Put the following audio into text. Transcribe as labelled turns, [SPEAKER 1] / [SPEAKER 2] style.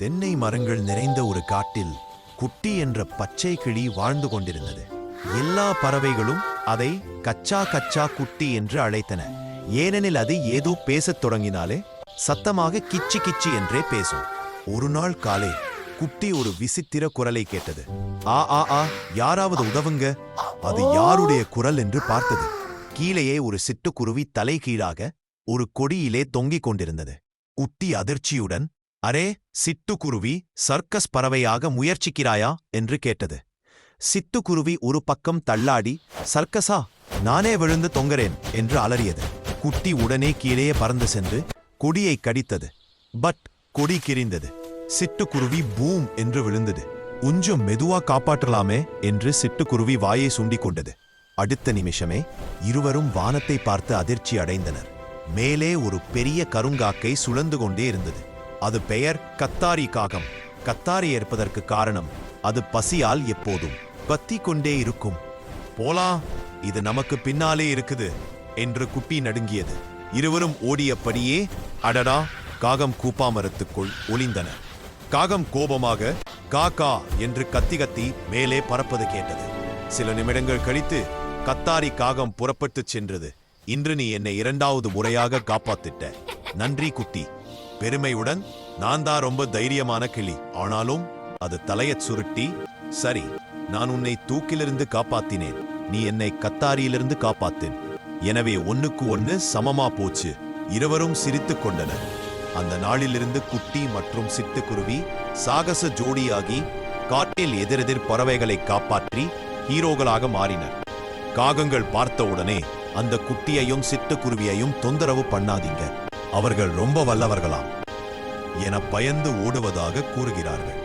[SPEAKER 1] தென்னை மரங்கள் நிறைந்த ஒரு காட்டில் குட்டி என்ற பச்சை கிளி வாழ்ந்து கொண்டிருந்தது. எல்லா பறவைகளும் அதை கச்சா கச்சா குட்டி என்று அழைத்தன. ஏனெனில் அது ஏதோ பேசத் தொடங்கினாலே சத்தமாக கிச்சி கிச்சி என்றே பேசும். ஒரு நாள் காலை குட்டி ஒரு விசித்திர குரலை கேட்டது. ஆ ஆ ஆ, யாராவது உதவுங்க. அது யாருடைய குரல் என்று பார்த்தது. கீழேயே ஒரு சிட்டுக்குருவி தலை கீழாக ஒரு கொடியிலே தொங்கிக் கொண்டிருந்தது. குட்டி அதிர்ச்சியுடன், அரே சிட்டுக்குருவி, சர்க்கஸ் பறவையாக முயற்சிக்கிறாயா என்று கேட்டது. சிட்டுக்குருவி ஒரு பக்கம் தள்ளாடி, சர்க்கஸா, நானே விழுந்து தொங்குறேன் என்று அலறியது. குட்டி உடனே கீழே பறந்து சென்று கொடியை கடித்தது. பட் கொடி கிரிந்தது. சிட்டுக்குருவி பூம் என்று விழுந்தது. கொஞ்சம் மெதுவா காப்பாற்றலாமே என்று சிட்டுக்குருவி வாயை சுண்டிக் கொண்டது. அடுத்த நிமிஷமே இருவரும் வானத்தை பார்த்து அதிர்ச்சி அடைந்தனர். மேலே ஒரு பெரிய கருங்காக்கை சுழந்து கொண்டே இருந்தது. அது பெயர் கத்தாரி காகம். கத்தாரி ஏற்பதற்கு காரணம் அது பசியால் எப்போதும் பத்திக் கொண்டே இருக்கும். போலா, இது நமக்கு பின்னாலே இருக்குது என்று குட்டி நடுங்கியது. இருவரும் ஓடியபடியே அடடா காகம் கூப்பாமரத்துக்குள் ஒளிந்தனர். காகம் கோபமாக காக்கா என்று கத்தி கத்தி மேலே பறப்பது கேட்டது. சில நிமிடங்கள் கழித்து கத்தாரி காகம் புறப்பட்டுச் சென்றது. இன்று நீ என்னை 2வது முறையாக காப்பாத்திட்ட. நன்றி குட்டி. பெருமையுடன், நான் தான் ரொம்ப தைரியமான கிளி. ஆனாலும் அது தலையச் சுருட்டி, சரி, நான் உன்னை தூக்கிலிருந்து காப்பாத்தினேன், நீ என்னை கத்தாரியிலிருந்து காப்பாத்தேன், எனவே 1க்கு 1 சமமா போச்சு. இருவரும் சிரித்துக் கொண்டனர். அந்த நாளிலிருந்து குட்டி மற்றும் சிட்டுக்குருவி சாகச ஜோடியாகி காட்டில் எதிரெதிர் பறவைகளை காப்பாற்றி ஹீரோகளாக மாறினர். காகங்கள் பார்த்தவுடனே அந்த குட்டியையும் சிட்டுக்குருவியையும் தொந்தரவு பண்ணாதீங்க, அவர்கள் ரொம்ப வல்லவர்களாம் என பயந்து ஓடுவதாக கூறுகிறார்கள்.